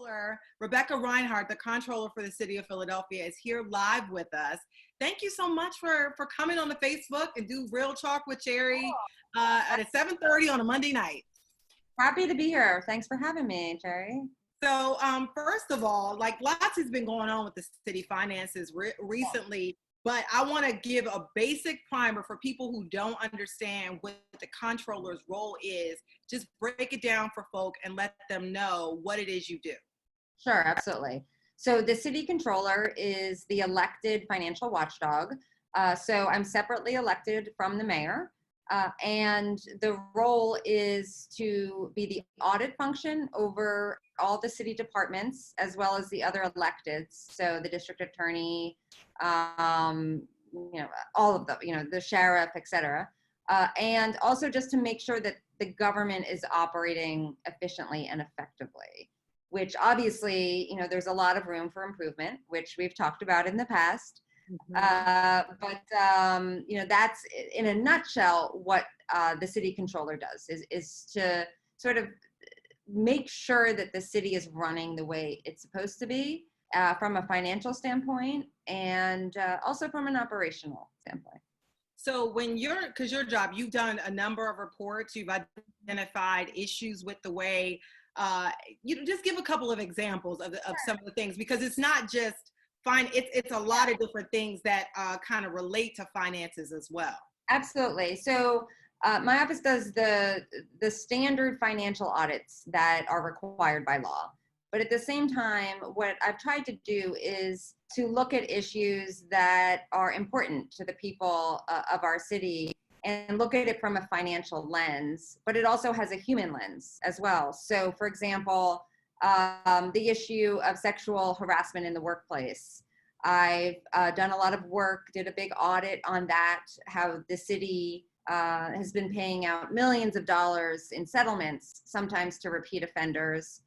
Controller Rebecca Reinhardt, the Controller for the City of Philadelphia, is here live with us. Thank you so much for coming on the Facebook and do Real Talk with Cherri at 7:30 on a Monday night. Happy to be here. Thanks for having me, Cherri. So first of all, like lots has been going on with the city finances recently, but I want to give a basic primer for people who don't understand what the controller's role is. Just break it down for folk and let them know what it is you do. Sure, absolutely. So the city controller is the elected financial watchdog. So I'm separately elected from the mayor. And the role is to be the audit function over all the city departments, as well as the other electeds. So the district attorney, all of them, the sheriff, et cetera. And also just to make sure that the government is operating efficiently and effectively, which obviously, there's a lot of room for improvement, which we've talked about in the past. But that's in a nutshell what the city controller does is to sort of make sure that the city is running the way it's supposed to be from a financial standpoint and also from an operational standpoint. So because your job, you've done a number of reports, you've identified issues with the way, just give a couple of examples of some of the things, because it's not just it's a lot of different things that kind of relate to finances as well. Absolutely. So my office does the standard financial audits that are required by law. But at the same time, what I've tried to do is to look at issues that are important to the people of our city and look at it from a financial lens, but it also has a human lens as well. So for example, the issue of sexual harassment in the workplace. I've done a lot of work, did a big audit on that, how the city has been paying out millions of dollars in settlements, sometimes to repeat offenders,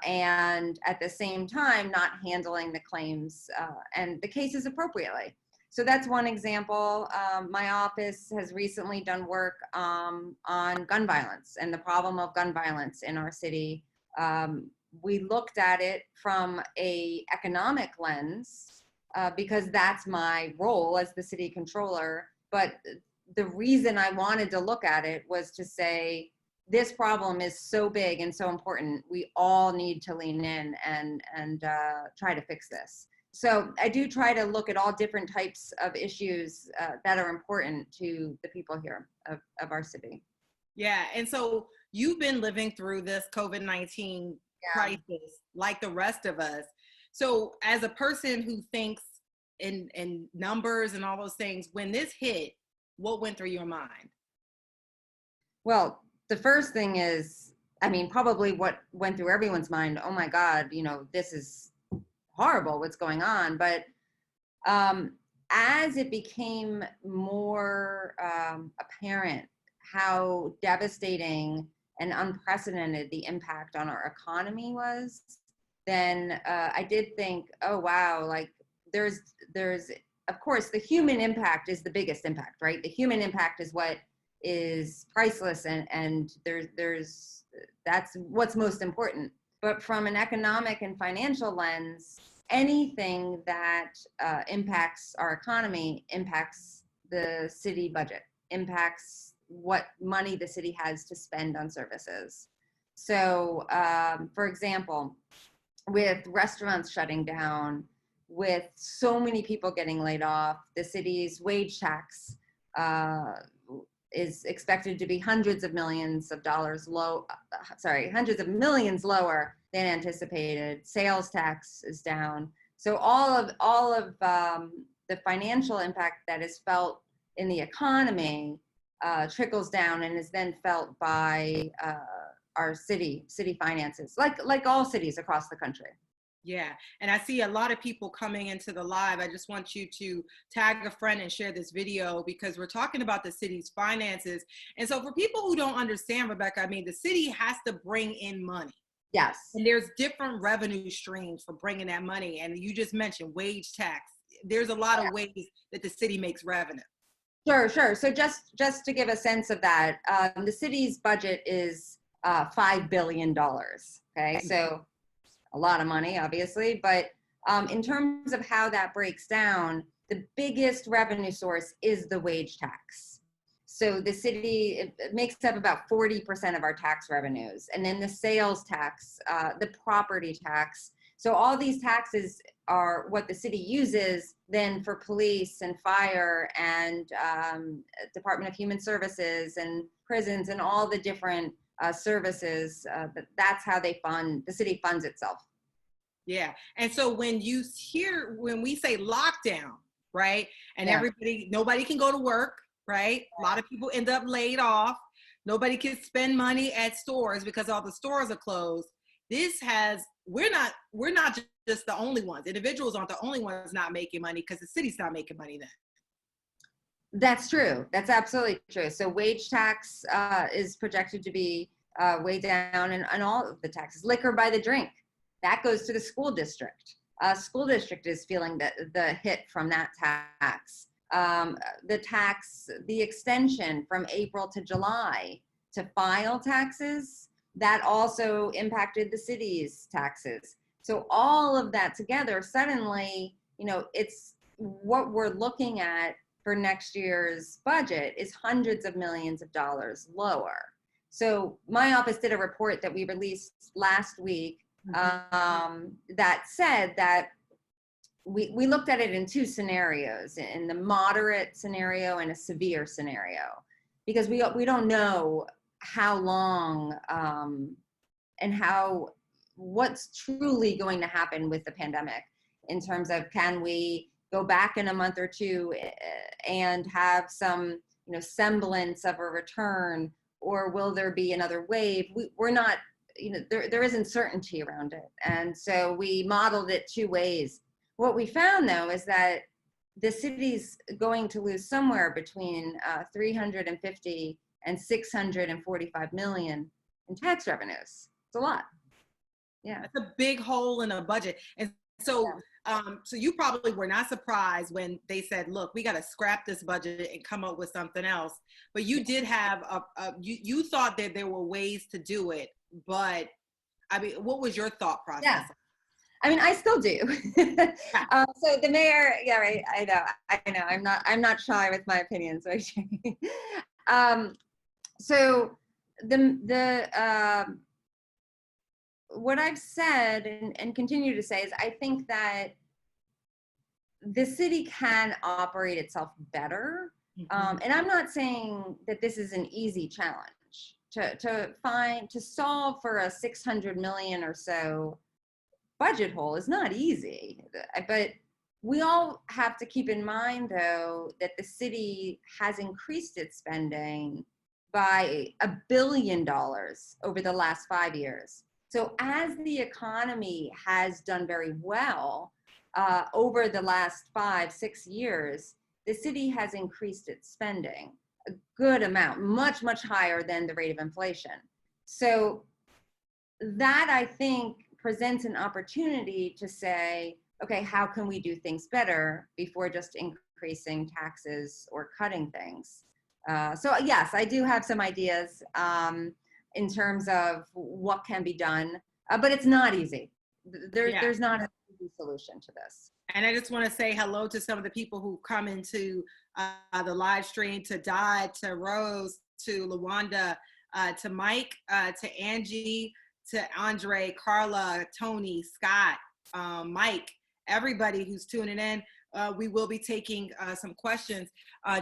and at the same time, not handling the claims and the cases appropriately. So that's one example. My office has recently done work on gun violence and the problem of gun violence in our city. We looked at it from an economic lens because that's my role as the city controller. But the reason I wanted to look at it was to say, this problem is so big and so important. We all need to lean in and try to fix this. So I do try to look at all different types of issues that are important to the people here of our city. Yeah, and so you've been living through this COVID-19 crisis like the rest of us. So as a person who thinks in numbers and all those things, when this hit, what went through your mind? Well, the first thing is, probably what went through everyone's mind, oh my God, this is horrible, what's going on. But as it became more apparent how devastating and unprecedented the impact on our economy was, then I did think, oh wow, like there's of course the human impact is the biggest impact, right? The human impact is what is priceless, and that's what's most important. But from an economic and financial lens, anything that impacts our economy impacts the city budget, impacts what money the city has to spend on services. So, for example, with restaurants shutting down, with so many people getting laid off, the city's wage tax is expected to be hundreds of millions lower than anticipated. Sales tax is down. So all of the financial impact that is felt in the economy trickles down and is then felt by our city finances, like all cities across the country. Yeah, and I see a lot of people coming into the live. I just want you to tag a friend and share this video because we're talking about the city's finances. And so for people who don't understand, Rebecca, the city has to bring in money. Yes. And there's different revenue streams for bringing that money. And you just mentioned wage tax. There's a lot of ways that the city makes revenue. Sure. So just to give a sense of that, the city's budget is $5 billion. Okay, so a lot of money, obviously, but in terms of how that breaks down, the biggest revenue source is the wage tax. So the city, it makes up about 40% of our tax revenues. And then the sales tax, the property tax. So all these taxes are what the city uses then for police and fire and Department of Human Services and prisons and all the different services. That's how they fund, the city funds itself. Yeah. And so when we say lockdown, right? And nobody can go to work, right? A lot of people end up laid off. Nobody can spend money at stores because all the stores are closed. We're not just the only ones. Individuals aren't the only ones not making money because the city's not making money then. That's true. That's absolutely true. So wage tax is projected to be way down, and all of the taxes. Liquor by the drink, that goes to the school district. School district is feeling the hit from that tax. The extension from April to July to file taxes, that also impacted the city's taxes. So all of that together, suddenly, it's what we're looking at for next year's budget is hundreds of millions of dollars lower. So my office did a report that we released last week that said that we looked at it in two scenarios, in the moderate scenario and a severe scenario, because we don't know how long and what's truly going to happen with the pandemic in terms of, can we go back in a month or two and have some semblance of a return, or will there be another wave? We're not, there isn't certainty around it. And so we modeled it two ways. What we found, though, is that the city's going to lose somewhere between 350 and 645 million in tax revenues. It's a lot. Yeah. That's a big hole in a budget. And so, so you probably were not surprised when they said, look, we got to scrap this budget and come up with something else. But you did have you thought that there were ways to do it, but I mean, what was your thought process? Yeah. I mean, I still do. So the mayor, yeah, right. I know. I'm not shy with my opinions, right? So what I've said and continue to say is, I think that the city can operate itself better. And I'm not saying that this is an easy challenge to solve for a 600 million or so budget hole is not easy, but we all have to keep in mind, though, that the city has increased its spending by $1 billion over the last 5 years. So as the economy has done very well over the last 5-6 years, the city has increased its spending a good amount, much, much higher than the rate of inflation. So that, I think, presents an opportunity to say, okay, how can we do things better before just increasing taxes or cutting things? So yes, I do have some ideas in terms of what can be done, but it's not easy. There's not an easy solution to this. And I just want to say hello to some of the people who come into the live stream, to Dot, to Rose, to Lawanda, to Mike, to Angie, to Andre, Carla, Tony, Scott, Mike, everybody who's tuning in. We will be taking some questions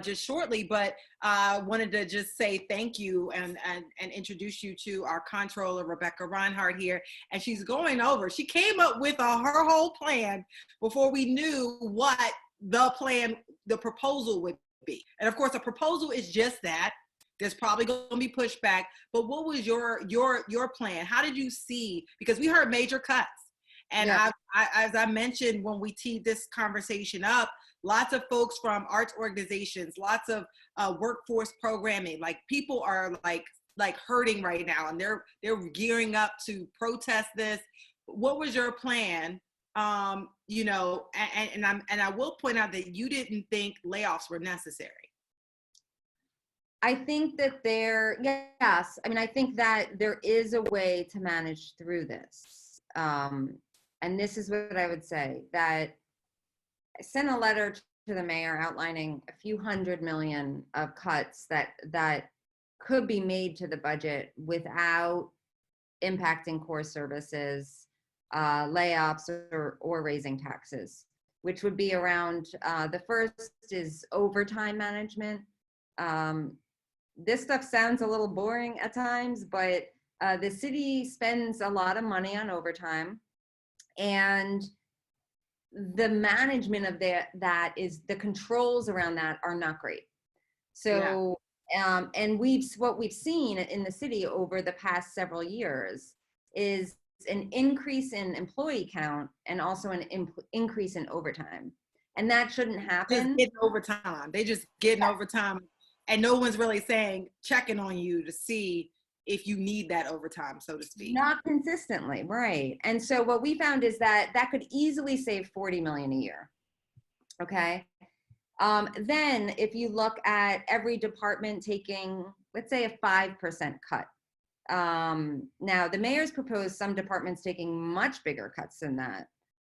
just shortly, but I wanted to just say thank you and introduce you to our controller, Rebecca Reinhardt here. And she's going over, she came up with her whole plan before we knew what the proposal would be. And of course, a proposal is just that. There's probably going to be pushback, but what was your plan? How did you see, because we heard major cuts. And as I mentioned when we teed this conversation up, lots of folks from arts organizations, lots of workforce programming, like people are like hurting right now, and they're gearing up to protest this. What was your plan? And I will point out that you didn't think layoffs were necessary. I think that I think that there is a way to manage through this. and this is what I would say, that I sent a letter to the mayor outlining a few $100 million of cuts that could be made to the budget without impacting core services, layoffs, or raising taxes, which would be around, the first is overtime management. This stuff sounds a little boring at times, but the city spends a lot of money on overtime, and the management of that is, the controls around that are not great. So, and what we've seen in the city over the past several years is an increase in employee count and also an increase in overtime. And that shouldn't happen. Just getting overtime. They just getting overtime, and no one's really checking on you to see if you need that overtime, so to speak. Not consistently, right. And so what we found is that could easily save 40 million a year. Okay. Then if you look at every department taking, let's say, a 5% cut. Now the mayor's proposed some departments taking much bigger cuts than that.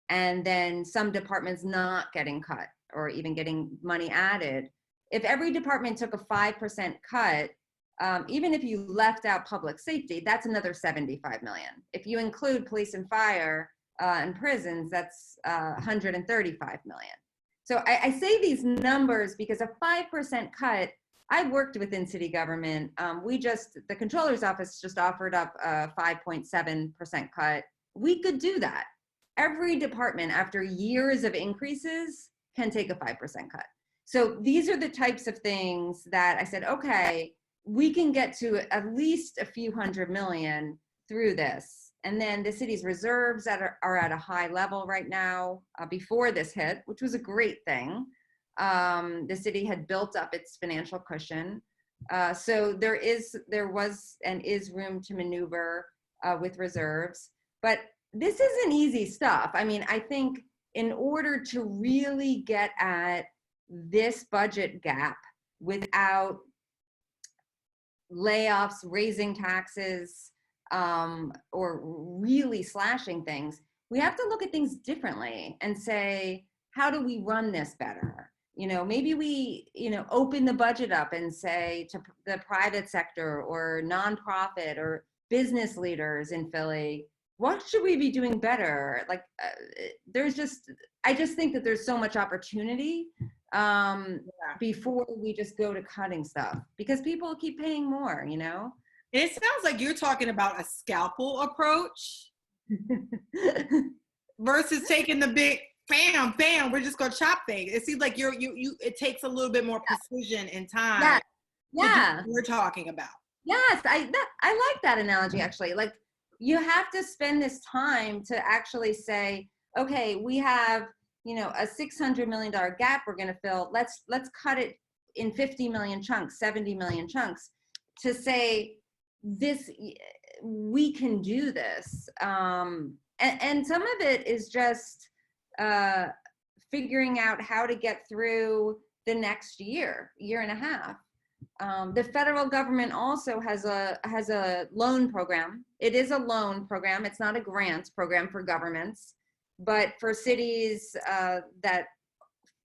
And then some departments not getting cut or even getting money added. If every department took a 5% cut, even if you left out public safety, that's another 75 million. If you include police and fire and prisons, that's 135 million. So I say these numbers because a 5% cut, I've worked within city government. The controller's office just offered up a 5.7% cut. We could do that. Every department, after years of increases, can take a 5% cut. So these are the types of things that I said, okay, we can get to at least a few $100 million through this. And then the city's reserves are at a high level right now, before this hit, which was a great thing. The city had built up its financial cushion. So there was and is room to maneuver with reserves. But this isn't easy stuff. I mean, I think in order to really get at this budget gap without layoffs, raising taxes, or really slashing things, we have to look at things differently and say, how do we run this better? Maybe we, open the budget up and say to the private sector or nonprofit or business leaders in Philly, what should we be doing better? Like, I just think that there's so much opportunity before we just go to cutting stuff, because people keep paying more, It sounds like you're talking about a scalpel approach versus taking the big bam, bam, we're just gonna chop things. It seems like it takes a little bit more precision and time. Yeah. We're talking about. Yes, I like that analogy, actually. Like, you have to spend this time to actually say, okay, we have, a $600 million gap we're going to fill. Let's cut it in 50 million chunks, 70 million chunks, to say this, we can do this. And some of it is just figuring out how to get through the next year and a half. The federal government also has a loan program. It is a loan program. It's not a grant program for governments, but for cities that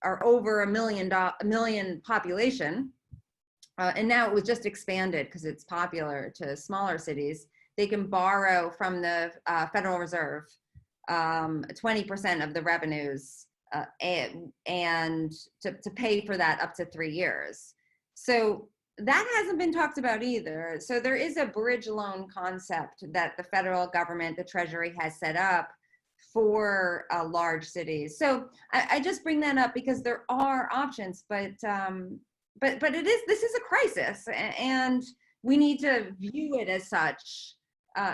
are over a million population, and now it was just expanded because it's popular to smaller cities. They can borrow from the Federal Reserve 20% of the revenues, and to pay for that up to 3 years. So that hasn't been talked about either. So there is a bridge loan concept that the federal government, the Treasury, has set up for large cities. So I just bring that up because there are options, but this is a crisis, and we need to view it as such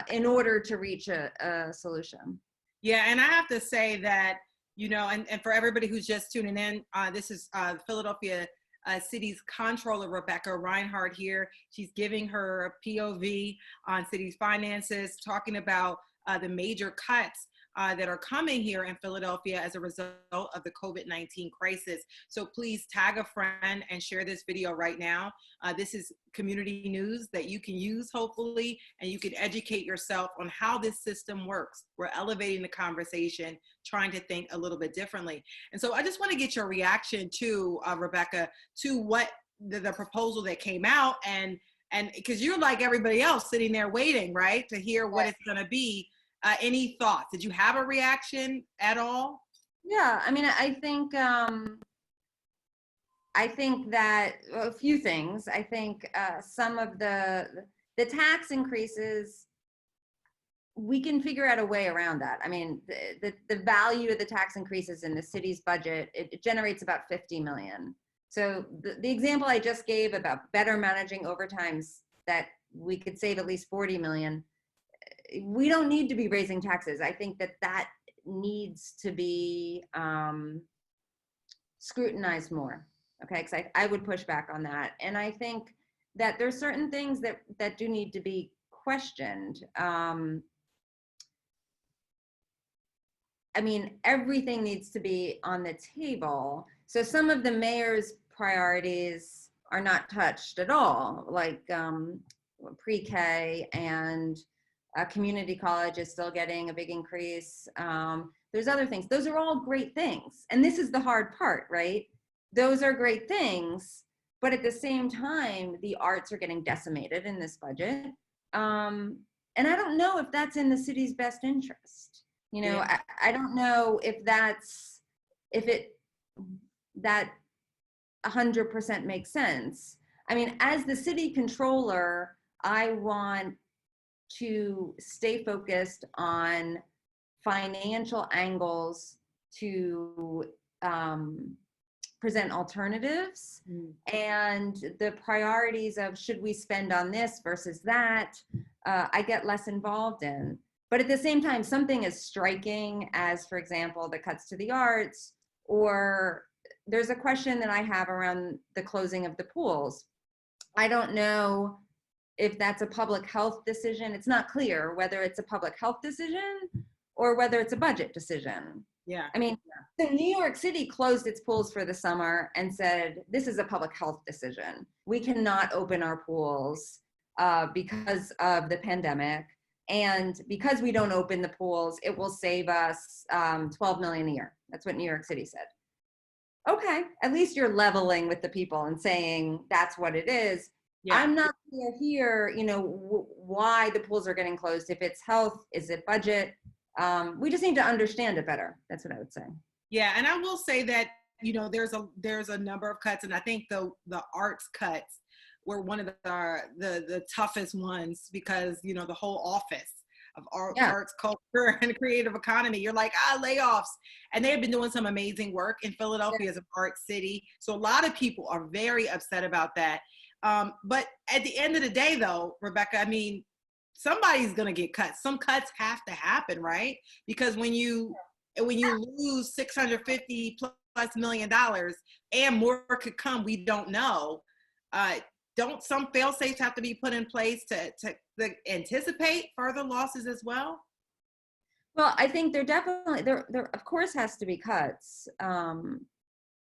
in order to reach a solution. Yeah, and I have to say that, and for everybody who's just tuning in, this is Philadelphia City's Controller Rebecca Reinhardt here. She's giving her POV on city's finances, talking about the major cuts. that are coming here in Philadelphia as a result of the COVID-19 crisis. So please tag a friend and share this video right now. This is community news that you can use, hopefully, and you can educate yourself on how this system works. We're elevating the conversation, trying to think a little bit differently. And so I just want to get your reaction to, Rebecca, to what the proposal that came out, and because you're like everybody else sitting there waiting, right, to hear what it's going to be. Any thoughts? Did you have a reaction at all? Yeah, I mean, I think that a few things. I think some of the tax increases, we can figure out a way around that. I mean, the value of the tax increases in the city's budget, it generates about 50 million. So the example I just gave about better managing overtimes, that we could save at least 40 million. We don't need to be raising taxes. I think that needs to be scrutinized more. Okay, because I would push back on that. And I think that there's certain things that do need to be questioned. I mean, everything needs to be on the table. So some of the mayor's priorities are not touched at all, like pre-K and community college is still getting a big increase. There's other things. Those are all great things. And this is the hard part, right? Those are great things, but at the same time, the arts are getting decimated in this budget. And I don't know if that's in the city's best interest. You know, yeah. I don't know if that 100% makes sense. I mean, as the city controller, I want to stay focused on financial angles to present alternatives, and the priorities of should we spend on this versus that, I get less involved in. But at the same time, something as striking as, for example, the cuts to the arts, or there's a question that I have around the closing of the pools. I don't know if that's a public health decision. It's not clear whether it's a public health decision or whether it's a budget decision. Yeah. I mean, so New York City closed its pools for the summer and said, this is a public health decision. We cannot open our pools because of the pandemic. And because we don't open the pools, it will save us 12 million a year. That's what New York City said. Okay, at least you're leveling with the people and saying that's what it is. Yeah. I'm not clear here, you know, why the pools are getting closed. If it's health, is it budget? We just need to understand it better. That's what I would say. Yeah, and I will say that, you know, there's a number of cuts, and I think the arts cuts were one of the toughest ones, because, you know, the whole office of arts, culture, and creative economy, you're like, layoffs. And they have been doing some amazing work in Philadelphia as an art city. So a lot of people are very upset about that. But at the end of the day, though, Rebecca, I mean, somebody's going to get cut. Some cuts have to happen, right? Because when you lose $650+ million and more could come, we don't know. Don't some fail safes have to be put in place to anticipate further losses as well? Well, I think there of course has to be cuts.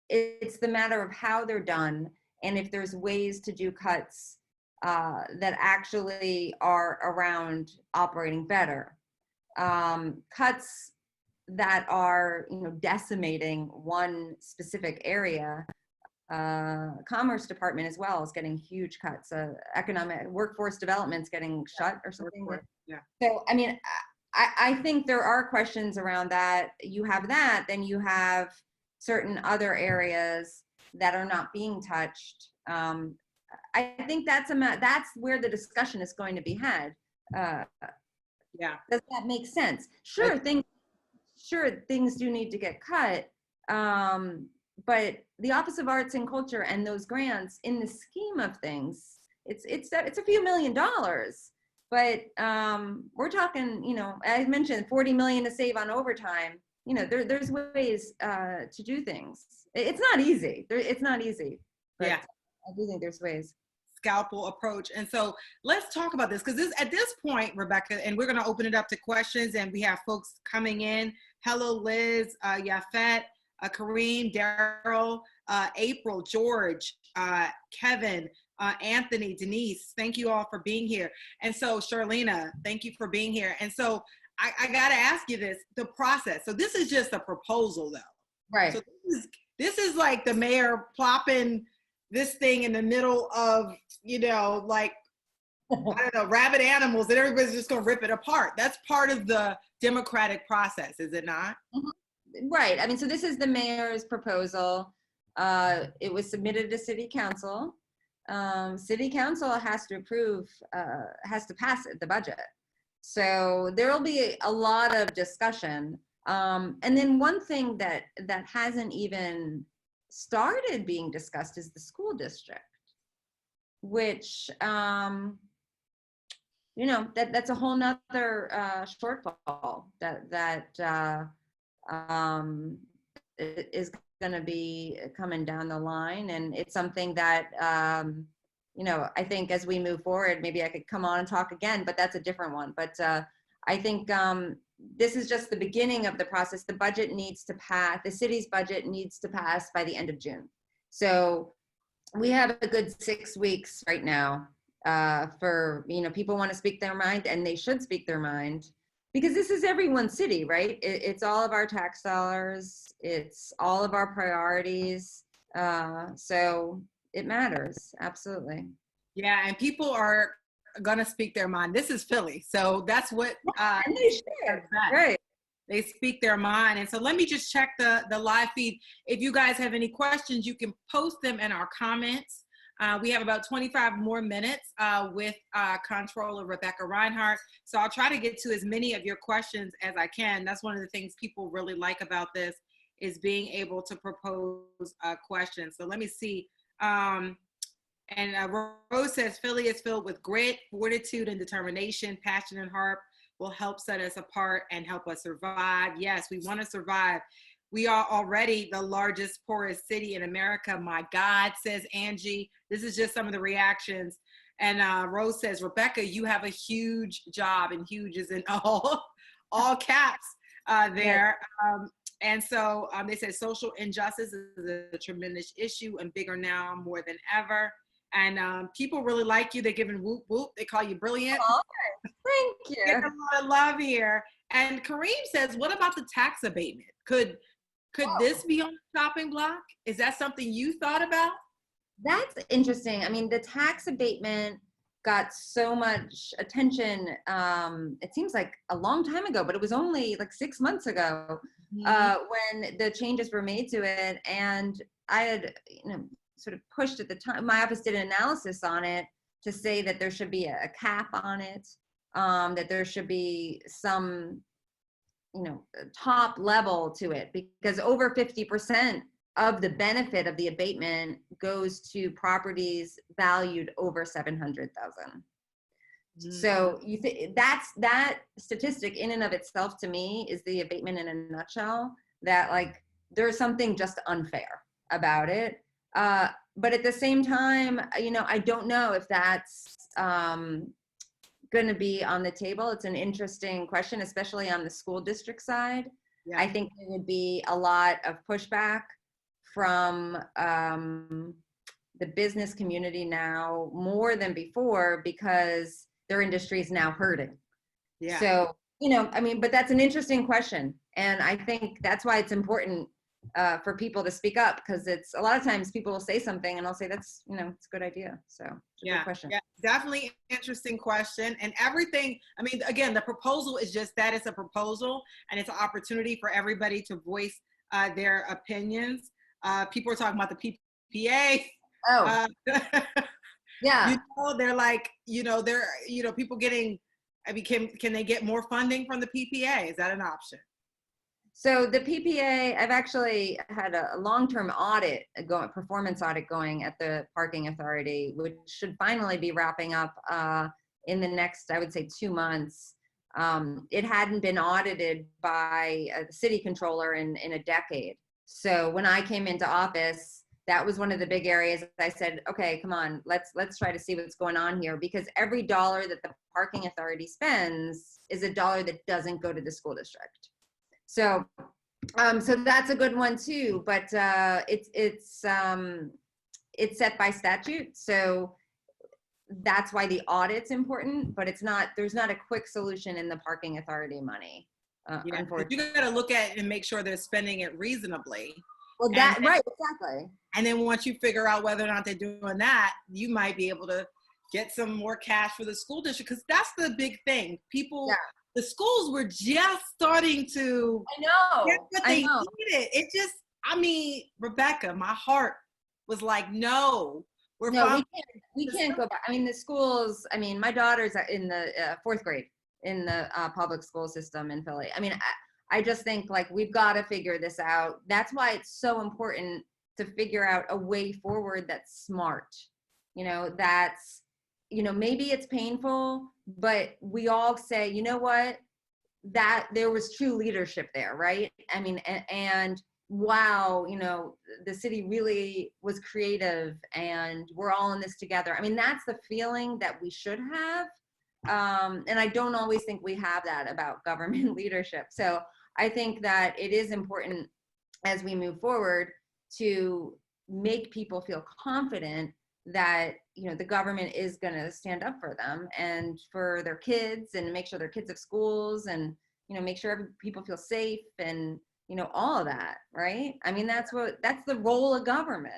It's the matter of how they're done, and if there's ways to do cuts that actually are around operating better. Cuts that are, you know, decimating one specific area. Commerce Department as well is getting huge cuts. Economic workforce development's getting shut or something. Yeah. So I mean, I think there are questions around that. You have that, then you have certain other areas that are not being touched. I think that's where the discussion is going to be had. Yeah. Does that make sense? Sure, things do need to get cut. But the Office of Arts and Culture and those grants, in the scheme of things, it's a few $1 million. But we're talking, you know, I mentioned 40 million to save on overtime. You know, there's ways to do things. It's not easy. It's not easy. But yeah. I do think there's ways. scalpel approach. And so let's talk about this, because at this point, Rebecca, and we're going to open it up to questions, and we have folks coming in. Hello, Liz, Yafet, Kareem, Daryl, April, George, Kevin, Anthony, Denise, thank you all for being here. And so Charlena, thank you for being here. And so I got to ask you this, the process. So this is just a proposal though. Right. So this is like the mayor plopping this thing in the middle of, you know, like, I don't know, rabid animals, and everybody's just going to rip it apart. That's part of the democratic process, is it not? Right. I mean, so this is the mayor's proposal. It was submitted to city council. City council has to approve, has to pass the budget. So there will be a lot of discussion. And then one thing that hasn't even started being discussed is the school district, which, you know, that's a whole nother shortfall that is going to be coming down the line. And it's something that, you know, I think as we move forward, maybe I could come on and talk again, but that's a different one. But I think this is just the beginning of the process. The budget needs to pass, the city's budget needs to pass by the end of June. So we have a good 6 weeks right now for, you know, people want to speak their mind, and they should speak their mind, because this is everyone's city, right? It's all of our tax dollars. It's all of our priorities. So it matters, absolutely. Yeah, and people are gonna speak their mind. This is Philly, so that's what and they should. Right. They speak their mind. And so let me just check the live feed. If you guys have any questions, you can post them in our comments. We have about 25 more minutes with Comptroller Rebecca Reinhardt. So I'll try to get to as many of your questions as I can. That's one of the things people really like about this, is being able to propose questions. So let me see. And Rose says, Philly is filled with grit, fortitude, and determination. Passion and heart will help set us apart and help us survive. Yes, we want to survive. We are already the largest, poorest city in America. My God, says Angie. This is just some of the reactions. And Rose says, Rebecca, you have a huge job, and huge is in all caps there. And so they said social injustice is a tremendous issue, and bigger now more than ever. And people really like you. They're giving whoop whoop. They call you brilliant. Oh, thank you. Get a lot of love here. And Kareem says, what about the tax abatement? Could this be on the chopping block? Is that something you thought about? That's interesting. I mean, the tax abatement got so much attention. It seems like a long time ago, but it was only like 6 months ago when the changes were made to it. And I had, you know, sort of pushed at the time. My office did an analysis on it to say that there should be a cap on it, that there should be some, you know, top level to it, because over 50% of the benefit of the abatement goes to properties valued over 700,000. So you that statistic in and of itself, to me, is the abatement in a nutshell. That, like, there's something just unfair about it. But at the same time, you know, I don't know if that's going to be on the table. It's an interesting question, especially on the school district side. Yeah. I think there would be a lot of pushback from the business community now, more than before, because their industry is now hurting. Yeah. So, you know, I mean, but that's an interesting question. And I think that's why it's important for people to speak up, because it's a lot of times people will say something and I'll say, that's, you know, it's a good idea. So it's a good question. Yeah, definitely interesting question. And everything, I mean, again, the proposal is just that, it's a proposal, and it's an opportunity for everybody to voice their opinions. People are talking about the PPA. Oh, yeah. You know, they're like, you know, people getting, I mean, can they get more funding from the PPA? Is that an option? So the PPA, I've actually had a long-term audit performance audit going at the parking authority, which should finally be wrapping up in the next, I would say, 2 months. It hadn't been audited by the city controller in a decade. So when I came into office, that was one of the big areas. I said, okay, come on, let's try to see what's going on here, because every dollar that the parking authority spends is a dollar that doesn't go to the school district. So so that's a good one too, but it's set by statute. So that's why the audit's important, but there's not a quick solution in the parking authority money. Yeah, Unfortunately. you got to look at it and make sure they're spending it reasonably. Well, right, exactly. And then once you figure out whether or not they're doing that, you might be able to get some more cash for the school district, because that's the big thing. People, the schools were just starting to get what they needed. It just, I mean, Rebecca, my heart was like, no, we can't go back. I mean, the schools, I mean, my daughter's in the 4th grade in the public school system in Philly. I mean, I just think like we've got to figure this out. That's why it's so important to figure out a way forward that's smart. You know, that's, you know, maybe it's painful, but we all say, you know what, that there was true leadership there, right? I mean, and wow, you know, the city really was creative and we're all in this together. I mean, that's the feeling that we should have. And I don't always think we have that about government leadership. So I think that it is important as we move forward to make people feel confident that, you know, the government is going to stand up for them and for their kids, and make sure their kids have schools, and, you know, make sure people feel safe, and, you know, all of that, right? I mean, that's the role of government.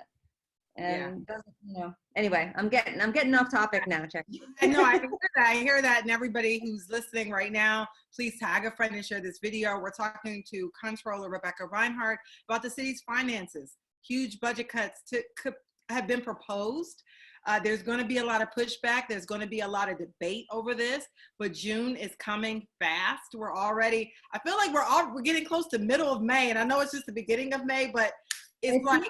And you know, anyway, I'm getting off topic now, Cherri. No, I hear that, and everybody who's listening right now, please tag a friend and share this video. We're talking to Comptroller Rebecca Reinhardt about the city's finances. Huge budget cuts have been proposed. There's going to be a lot of pushback. There's going to be a lot of debate over this, but June is coming fast. I feel like we're getting close to middle of May, and I know it's just the beginning of May, but it's like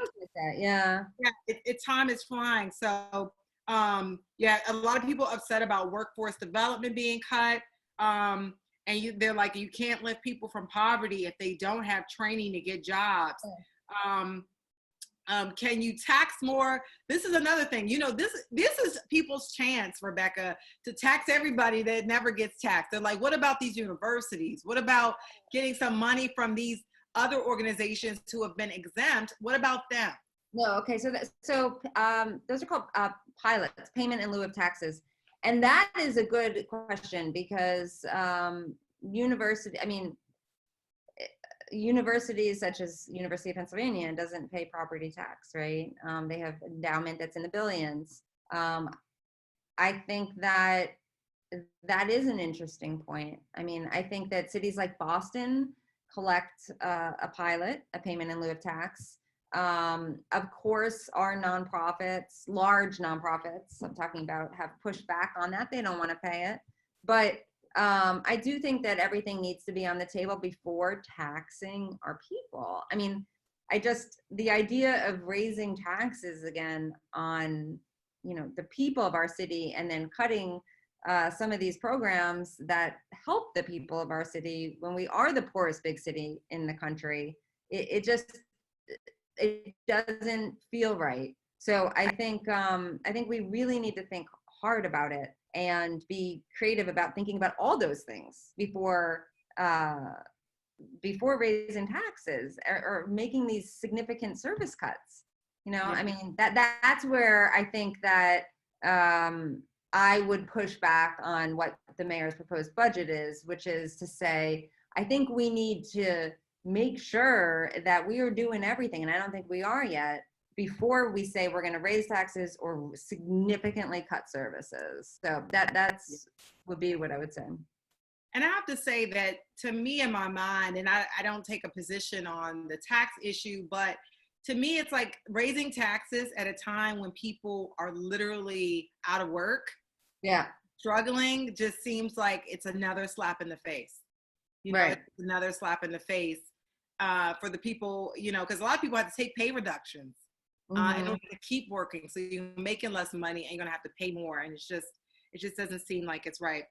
time is flying. So a lot of people upset about workforce development being cut, and they're like, you can't lift people from poverty if they don't have training to get jobs. Can you tax more? This is another thing. You know, this is people's chance, Rebecca, to tax everybody that never gets taxed. They're like, what about these universities? What about getting some money from these other organizations who have been exempt? What about them? No, okay. So those are called pilots, payment in lieu of taxes, and that is a good question, because universities such as University of Pennsylvania doesn't pay property tax, right? They have endowment that's in the billions. I think that is an interesting point. I mean, I think that cities like Boston collect a pilot, a payment in lieu of tax. Of course, our nonprofits, large nonprofits, I'm talking about, have pushed back on that. They don't want to pay it. But I do think that everything needs to be on the table before taxing our people. I mean, the idea of raising taxes again on, you know, the people of our city, and then cutting some of these programs that help the people of our city when we are the poorest big city in the country, it doesn't feel right. So I think we really need to think hard about it and be creative about thinking about all those things before raising taxes or making these significant service cuts. You know, I mean, that's where I think that I would push back on what the mayor's proposed budget is, which is to say, I think we need to make sure that we are doing everything, and I don't think we are yet, before we say we're going to raise taxes or significantly cut services. So that's would be what I would say. And I have to say that, to me, in my mind, and I don't take a position on the tax issue, but to me, it's like raising taxes at a time when people are literally out of work, struggling, just seems like it's another slap in the face. You know, it's another slap in the face for the people, you know, because a lot of people have to take pay reductions in order to keep working. So you're making less money and you're going to have to pay more. And it just doesn't seem like it's right.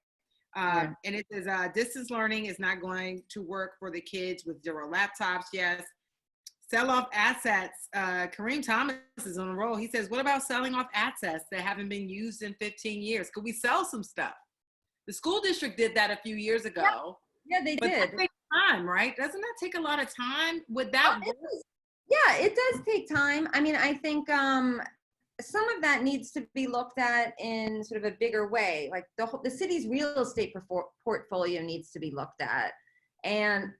And it says distance learning is not going to work for the kids with 0 laptops. Yes. Sell off assets. Kareem Thomas is on a roll. He says, what about selling off assets that haven't been used in 15 years? Could we sell some stuff? The school district did that a few years ago. Yeah, they but did. That takes time, right? Doesn't that take a lot of time? Would Oh, that yeah, it does take time. I mean, I think some of that needs to be looked at in sort of a bigger way. Like the city's real estate portfolio needs to be looked at. And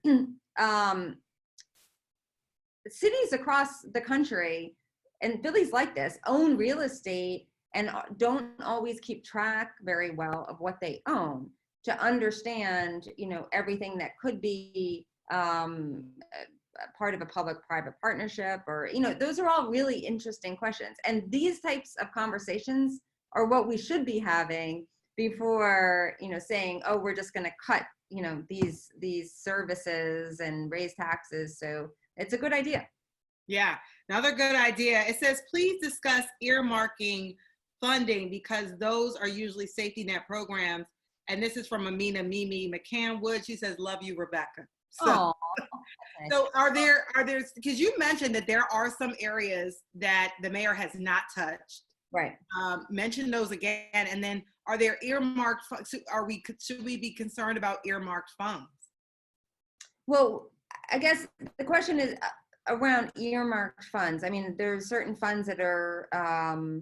cities across the country, and Philly's like this, own real estate and don't always keep track very well of what they own to understand, you know, everything that could be part of a public-private partnership, or, you know, those are all really interesting questions. And these types of conversations are what we should be having before, you know, saying, oh, we're just going to cut, you know, these services and raise taxes. So it's a good idea. Yeah, another good idea. It says, please discuss earmarking funding because those are usually safety net programs. And this is from Amina Mimi McCanwood. She says, love you, Rebecca. So, so are there, because you mentioned that there are some areas that the mayor has not touched. Right. Mention those again. And then are there earmarked, should we be concerned about earmarked funds? Well, I guess the question is around earmarked funds. I mean, there's certain funds that are,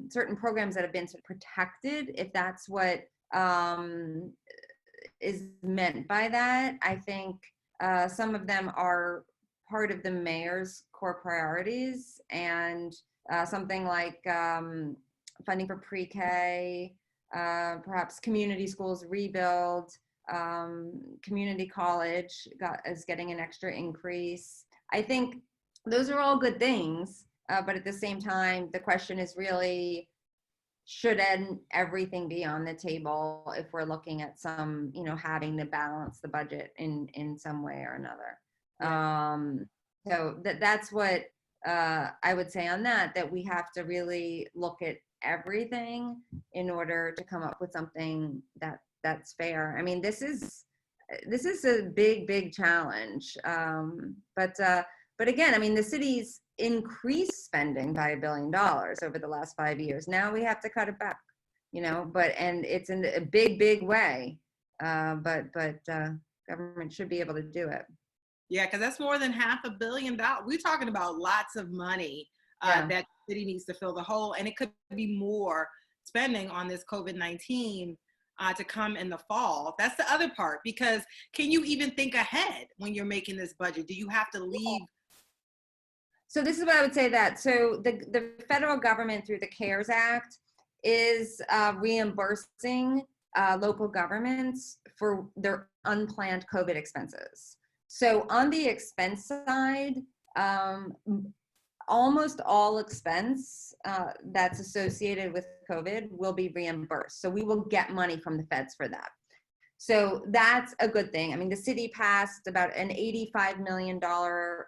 certain programs that have been sort of protected, if that's what is meant by that. I think some of them are part of the mayor's core priorities, and something like funding for pre-K, perhaps community schools rebuild, community college is getting an extra increase. I think those are all good things, but at the same time, the question is really, should everything be on the table if we're looking at some, you know, having to balance the budget in some way or another. Yeah. So that's what I would say on that we have to really look at everything in order to come up with something that's fair. I mean, this is a big challenge. But again, I mean, the city's increased spending by $1 billion over the last 5 years. Now we have to cut it back, you know, and it's in a big way. But government should be able to do it. Yeah, because that's more than $500 million. We're talking about lots of money that the city needs to fill the hole, and it could be more spending on this COVID-19 to come in the fall. That's the other part, because can you even think ahead when you're making this budget? Do you have to leave? So this is what I would say that. So the federal government through the CARES Act is reimbursing local governments for their unplanned COVID expenses. So on the expense side, almost all expense that's associated with COVID will be reimbursed. So we will get money from the feds for that. So that's a good thing. I mean, the city passed about an $85 million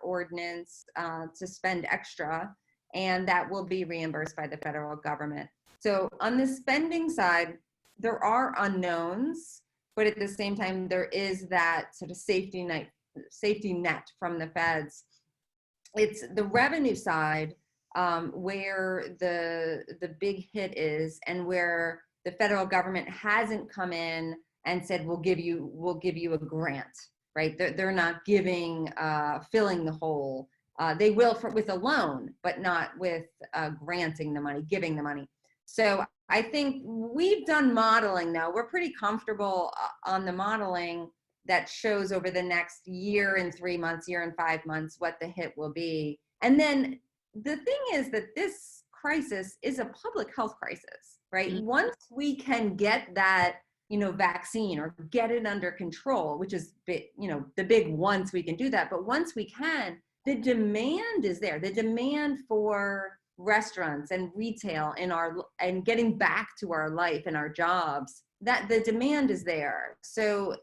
ordinance to spend extra, and that will be reimbursed by the federal government. So on the spending side, there are unknowns, but at the same time, there is that sort of safety net from the feds. It's the revenue side where the big hit is, and where the federal government hasn't come in and said, we'll give you a grant, right? They're not giving, filling the hole. They will with a loan, but not with granting the money, giving the money. So I think we've done modeling now. We're pretty comfortable on the modeling that shows over the next year and 3 months, year and 5 months, what the hit will be. And then the thing is that this crisis is a public health crisis, right? Mm-hmm. Once we can get that, you know, vaccine or get it under control, which is, you know, the big once we can do that. But once we can, the demand is there. The demand for restaurants and retail and getting back to our life and our jobs, that the demand is there. So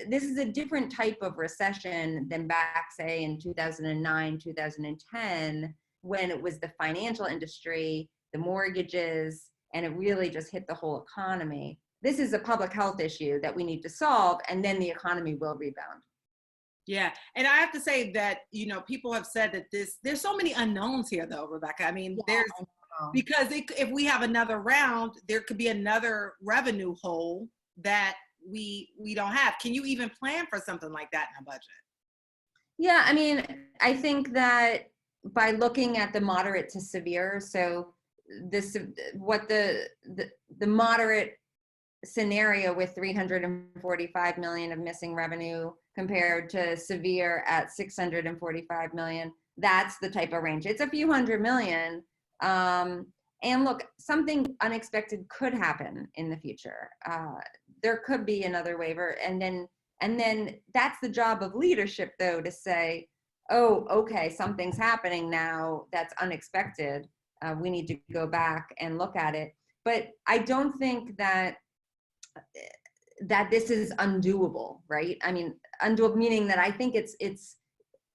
this is a different type of recession than back, say, in 2009, 2010, when it was the financial industry, the mortgages, and it really just hit the whole economy. This is a public health issue that we need to solve, and then the economy will rebound. Yeah. And I have to say that, people have said that there's so many unknowns here though, Rebecca. I mean, Yeah, there's, I know. because if we have another round, there could be another revenue hole that we don't have. Can you even plan for something like that in a budget? Yeah, I mean, I think that by looking at the moderate to severe, so this what the moderate scenario with 345 million of missing revenue compared to severe at 645 million, that's the type of range. It's a few hundred million. And look, something unexpected could happen in the future. There could be another waiver, and then that's the job of leadership, though, to say, oh, okay, something's happening now that's unexpected. We need to go back and look at it. But I don't think that this is undoable, right? I mean, undoable meaning that I think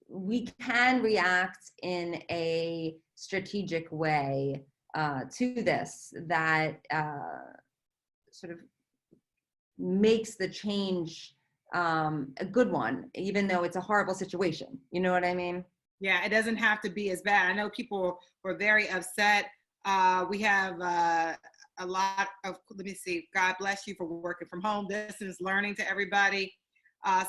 we can react in a strategic way to this that sort of makes the change a good one, even though it's a horrible situation. You know what I mean? Yeah, it doesn't have to be as bad. I know people were very upset. We have a lot of, let me see, God bless you for working from home. This is learning to everybody.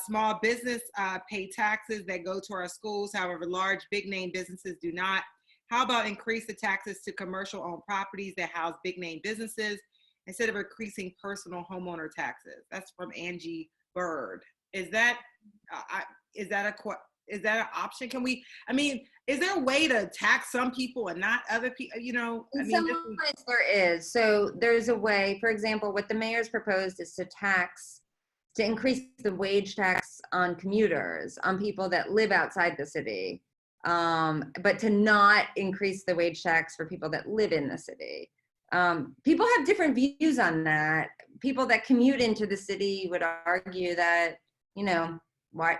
Small business pay taxes that go to our schools. However, large, big name businesses do not. How about increase the taxes to commercial owned properties that house big name businesses instead of increasing personal homeowner taxes? That's from Angie Bird. Is that is that an option? Can we, I mean, is there a way to tax some people and not other people? In some ways there is. So there's a way, for example, what the mayor's proposed is to increase the wage tax on commuters, on people that live outside the city, but to not increase the wage tax for people that live in the city. People have different views on that. People that commute into the city would argue that, why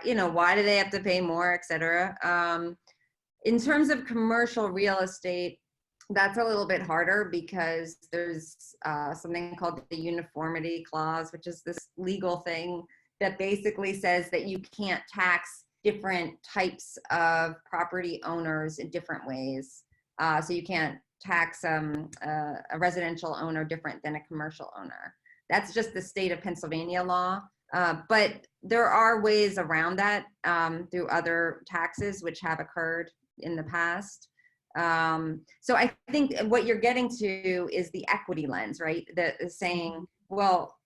do they have to pay more, et cetera. In terms of commercial real estate, that's a little bit harder because there's something called the uniformity clause, which is this legal thing that basically says that you can't tax different types of property owners in different ways. So you can't tax a residential owner different than a commercial owner. That's just the state of Pennsylvania law. But there are ways around that through other taxes which have occurred in the past. So I think what you're getting to is the equity lens, right? The saying, well,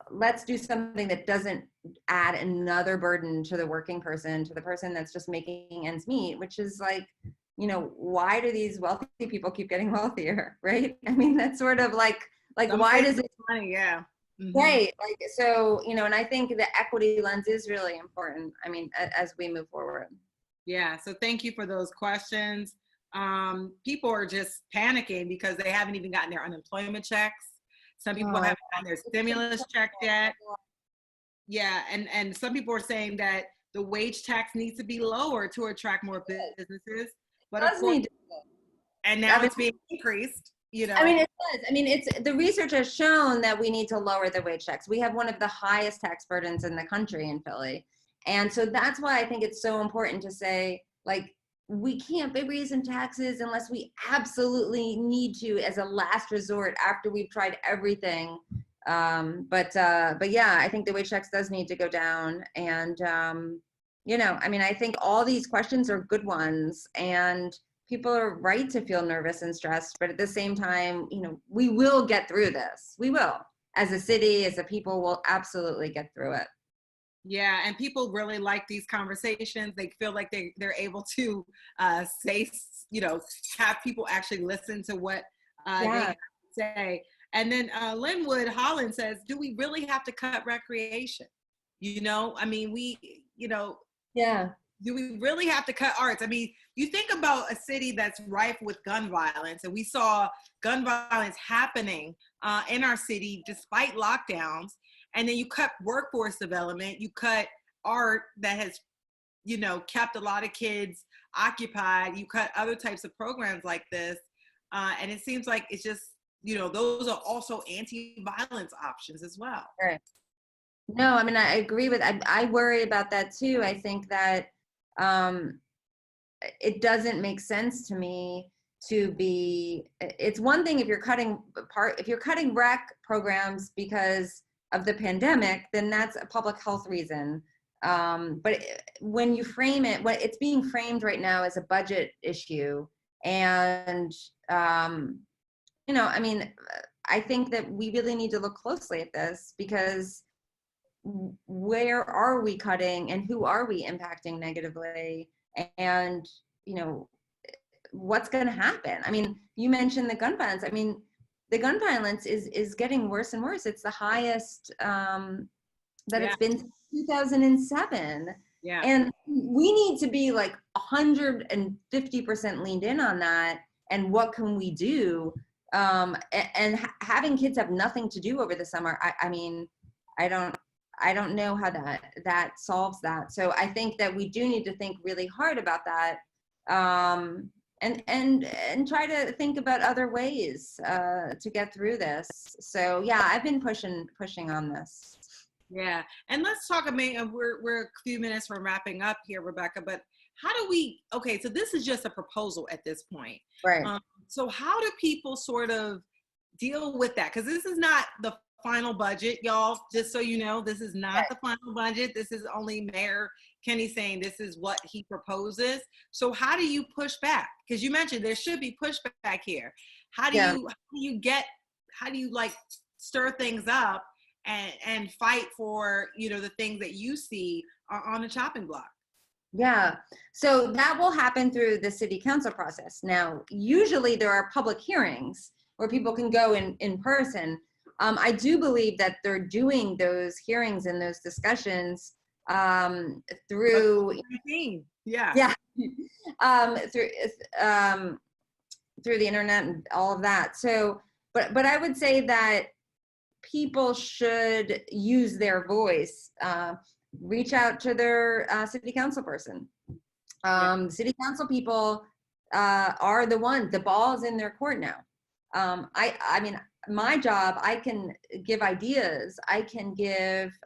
let's do something that doesn't add another burden to the working person, to the person that's just making ends meet, which is like, why do these wealthy people keep getting wealthier, right? I mean, that's sort of like why does it money? Yeah. Mm-hmm. Right. Like, so, and I think the equity lens is really important. I mean, as we move forward. Yeah. So thank you for those questions. People are just panicking because they haven't even gotten their unemployment checks. Some people haven't gotten their stimulus check yet. Yeah. And some people are saying that the wage tax needs to be lower to attract more businesses. But of course, and now it's being increased. I mean, it does. I mean, the research has shown that we need to lower the wage tax. We have one of the highest tax burdens in the country in Philly. And so that's why I think it's so important to say, like, we can't be raising taxes unless we absolutely need to as a last resort after we've tried everything. But yeah, I think the wage tax does need to go down. And, I mean, I think all these questions are good ones. And people are right to feel nervous and stressed, but at the same time, we will get through this. We will. As a city, as a people, we'll absolutely get through it. Yeah, and people really like these conversations. They feel like they're able to say, have people actually listen to what they have to say. And then Linwood Holland says, do we really have to cut recreation? I mean, yeah. Do we really have to cut arts? I mean, you think about a city that's rife with gun violence, and we saw gun violence happening in our city despite lockdowns. And then you cut workforce development, you cut art that has, kept a lot of kids occupied. You cut other types of programs like this. And it seems like it's just, those are also anti-violence options as well. Right. No, I mean, I agree with, I worry about that too. I think that um, it doesn't make sense to me to be, it's one thing if you're if you're cutting rec programs because of the pandemic, then that's a public health reason. But when you frame it, what it's being framed right now as a budget issue. And, I mean, I think that we really need to look closely at this, because where are we cutting and who are we impacting negatively? And, you know, what's going to happen? I mean, you mentioned the gun violence. I mean, the gun violence is getting worse and worse. It's the highest that Yeah. it's been since 2007. Yeah. And we need to be like 150% leaned in on that. And what can we do? And having kids have nothing to do over the summer. I mean, I don't know how that solves that. So I think that we do need to think really hard about that, and try to think about other ways to get through this. So yeah, I've been pushing on this. Yeah. And let's talk, I mean, we're a few minutes from wrapping up here, Rebecca, but how do we, okay, so this is just a proposal at this point. Right. So how do people sort of deal with that? Because this is not the final budget, y'all, just so you know. This is not the final budget. This is only Mayor Kenny saying this is what he proposes. So how do you push back? Because you mentioned there should be pushback here. How do you like stir things up and fight for, the things that you see are on the chopping block? Yeah, so that will happen through the city council process. Now, usually there are public hearings where people can go in person. I do believe that they're doing those hearings and those discussions through, yeah, through the internet and all of that. So, but I would say that people should use their voice. Reach out to their city council person. City council people are the ones, the ball's in their court now. I mean, my job, I can give ideas, I can give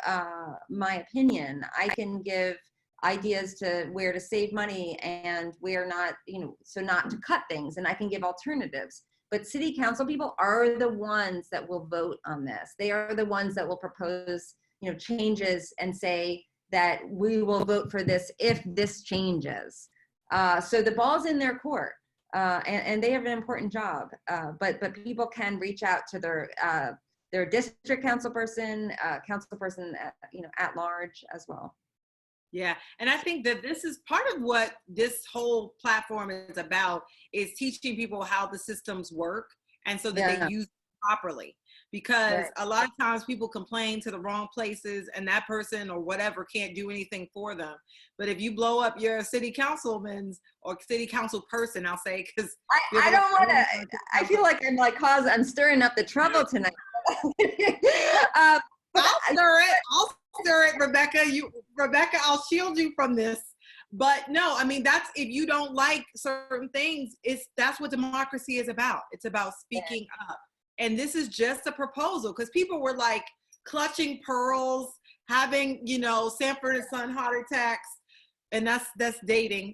my opinion, I can give ideas to where to save money and where not, so not to cut things, and I can give alternatives. But city council people are the ones that will vote on this. They are the ones that will propose, changes and say that we will vote for this if this changes. So the ball's in their court, and they have an important job. But people can reach out to their district council person at large as well. Yeah, and I think that this is part of what this whole platform is about, is teaching people how the systems work, and so that they use it properly. Because a lot of times people complain to the wrong places, and that person or whatever can't do anything for them. But if you blow up your city councilman's or city council person, I'll say, because I don't want to. I feel like I'm stirring up the trouble tonight. I'll stir it, Rebecca, I'll shield you from this. But no, I mean, that's, if you don't like certain things, that's what democracy is about. It's about speaking up. And this is just a proposal, because people were like clutching pearls, having, Sanford and Son heart attacks, and that's dating,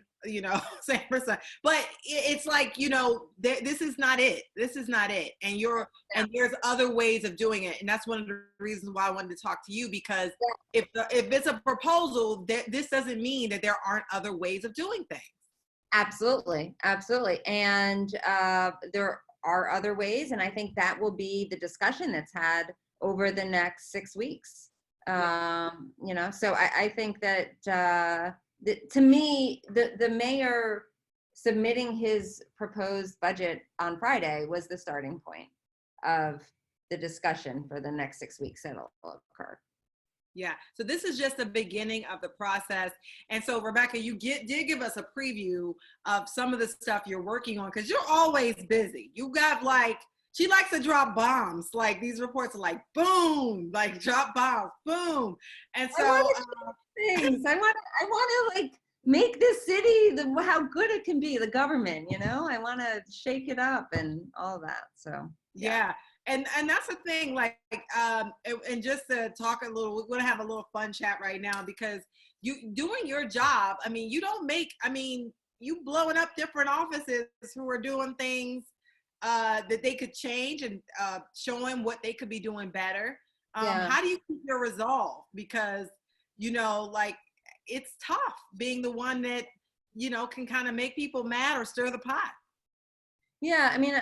Sanford and Son. But it's like, this is not it. This is not it. And and there's other ways of doing it. And that's one of the reasons why I wanted to talk to you, because if it's a proposal, this doesn't mean that there aren't other ways of doing things. Absolutely. Absolutely. And there are other ways. And I think that will be the discussion that's had over the next 6 weeks. So I think that to me, the mayor submitting his proposed budget on Friday was the starting point of the discussion for the next 6 weeks that'll occur. Yeah, so this is just the beginning of the process. And so, Rebecca, you did give us a preview of some of the stuff you're working on, because you're always busy. You got she likes to drop bombs. Like, these reports are like, boom, like drop bombs, boom. And so I want to make this city how good it can be, the government, I want to shake it up and all that. So yeah. and that's the thing, like, and just to talk a little, we're gonna have a little fun chat right now because you doing your job. I mean, you don't make. I mean, you blowing up different offices who are doing things that they could change and showing what they could be doing better. Yeah. How do you keep your resolve? Because like it's tough being the one that can kind of make people mad or stir the pot. Yeah, I mean,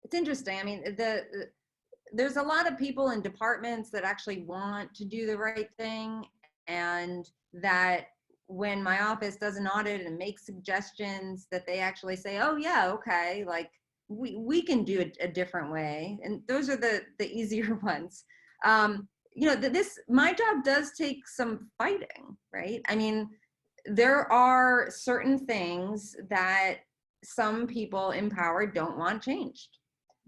it's interesting. I mean, there's a lot of people in departments that actually want to do the right thing, and that when my office does an audit and makes suggestions, that they actually say, "Oh yeah, okay, like we can do it a different way," and those are the easier ones. This my job does take some fighting, right? I mean, there are certain things that some people in power don't want changed.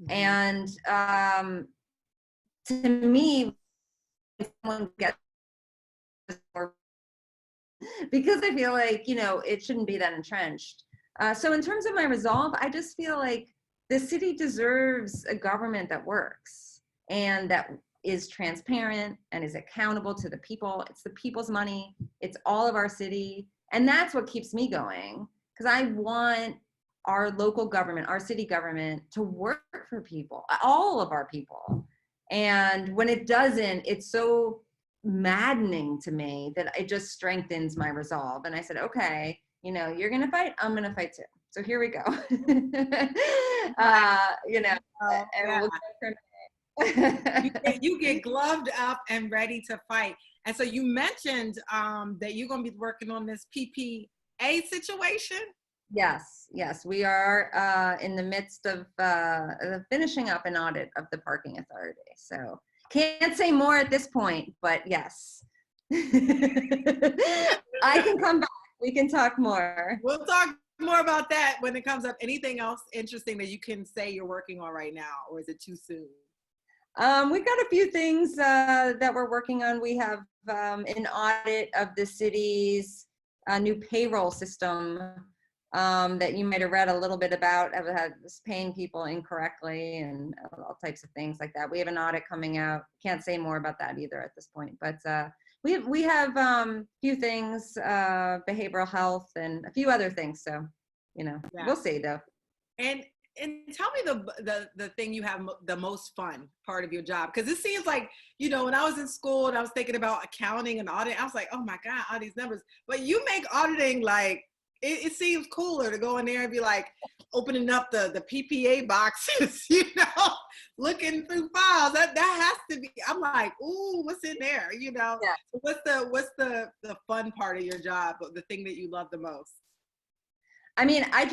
Mhm. And to me, if someone gets more, because I feel like, it shouldn't be that entrenched. So in terms of my resolve, I just feel like the city deserves a government that works and that is transparent and is accountable to the people. It's the people's money. It's all of our city. And that's what keeps me going, because I want our local government, our city government, to work for people, all of our people. And when it doesn't, it's so maddening to me that it just strengthens my resolve. And I said, okay, you're going to fight, I'm going to fight too. So here we go. Oh, And yeah. we'll go from there. You get gloved up and ready to fight. And so you mentioned that you're going to be working on this PPA situation. Yes, we are in the midst of finishing up an audit of the parking authority. So can't say more at this point, but yes. I can come back. We can talk more. We'll talk more about that when it comes up. Anything else interesting that you can say you're working on right now, or is it too soon? We've got a few things that we're working on. We have an audit of the city's new payroll system that you might have read a little bit about, paying people incorrectly and all types of things like that. We have an audit coming out. Can't say more about that either at this point, but we have a few things, behavioral health and a few other things. So, Yeah. we'll see though. And tell me the thing you have the most fun part of your job, because it seems like when I was in school and I was thinking about accounting and audit, I was like, oh my god, all these numbers. But you make auditing like it seems cooler to go in there and be like opening up the PPA boxes, looking through files. That has to be. I'm like, ooh, what's in there? Yeah. So what's the fun part of your job? The thing that you love the most? I mean, I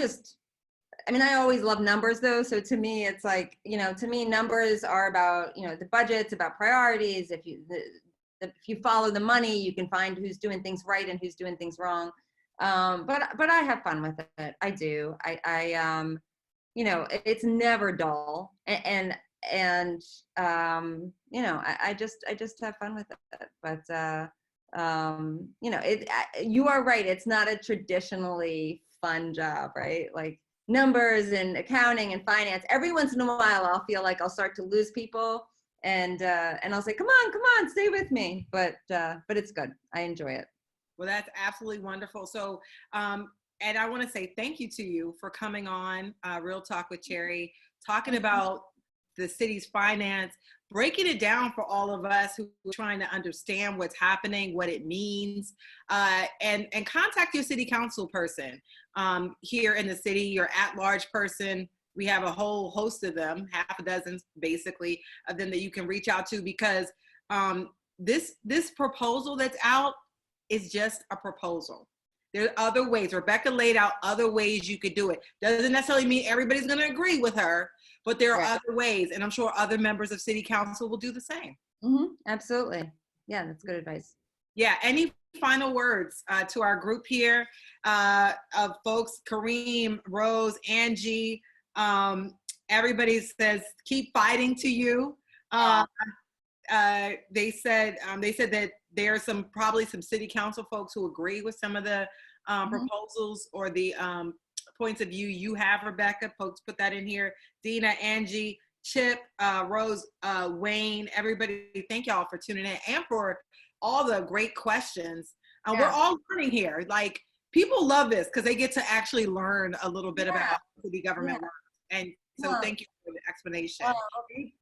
always love numbers though. So to me, it's like, to me, numbers are about, the budget's about priorities. If you follow the money, you can find who's doing things right and who's doing things wrong. But I have fun with it. I do. It's never dull. I just have fun with it. But, you are right. It's not a traditionally fun job, right? Like numbers and accounting and finance. Every once in a while, I'll feel like I'll start to lose people, and I'll say, "Come on, stay with me." But it's good. I enjoy it. Well, that's absolutely wonderful. So, and I want to say thank you to you for coming on Real Talk with Cherri, talking about the city's finance, breaking it down for all of us who are trying to understand what's happening, what it means, and contact your city council person here in the city, your at-large person. We have a whole host of them, half a dozen basically of them that you can reach out to, because this proposal that's out is just a proposal. There are other ways. Rebecca laid out other ways you could do it. Doesn't necessarily mean everybody's going to agree with her, but there are other ways, and I'm sure other members of city council will do the same. Mm-hmm. Absolutely. Yeah, that's good advice. Yeah. Any final words to our group here of folks? Kareem, Rose, Angie, everybody says keep fighting to you. They said that there are probably some city council folks who agree with some of the proposals or the points of view you have, Rebecca. Folks, put that in here. Dina, Angie, Chip, Rose, Wayne, everybody, thank y'all for tuning in and for all the great questions. We're all learning here. Like, people love this because they get to actually learn a little bit about how city government works. And so thank you for the explanation. Well,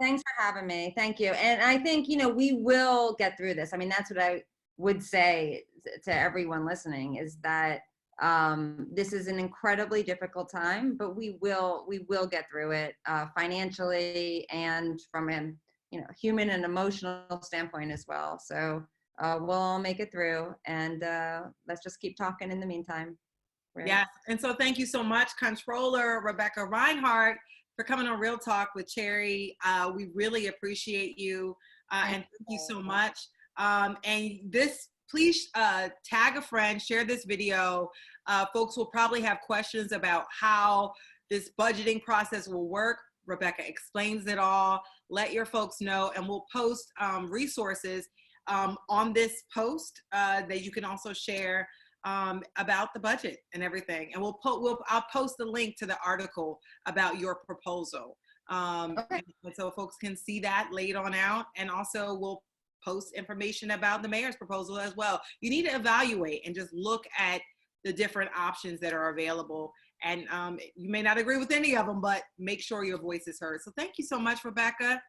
thanks for having me. Thank you. And I think, you know, we will get through this. I mean, that's what I would say to everyone listening, is that this is an incredibly difficult time, but we will get through it financially and from a, you know, human and emotional standpoint as well. So we'll all make it through, and let's just keep talking in the meantime. Right? Yes. And so thank you so much, Controller Rebecca Reinhardt, for coming on Real Talk with Cherri. We really appreciate you, and thank you so much. And this, please tag a friend, share this video. Folks will probably have questions about how this budgeting process will work. Rebecca explains it all. Let your folks know, and we'll post resources on this post that you can also share about the budget and everything. And I'll post the link to the article about your proposal. And so folks can see that laid on out. And also we'll post information about the mayor's proposal as well. You need to evaluate and just look at the different options that are available. And you may not agree with any of them, but make sure your voice is heard. So thank you so much, Rebecca.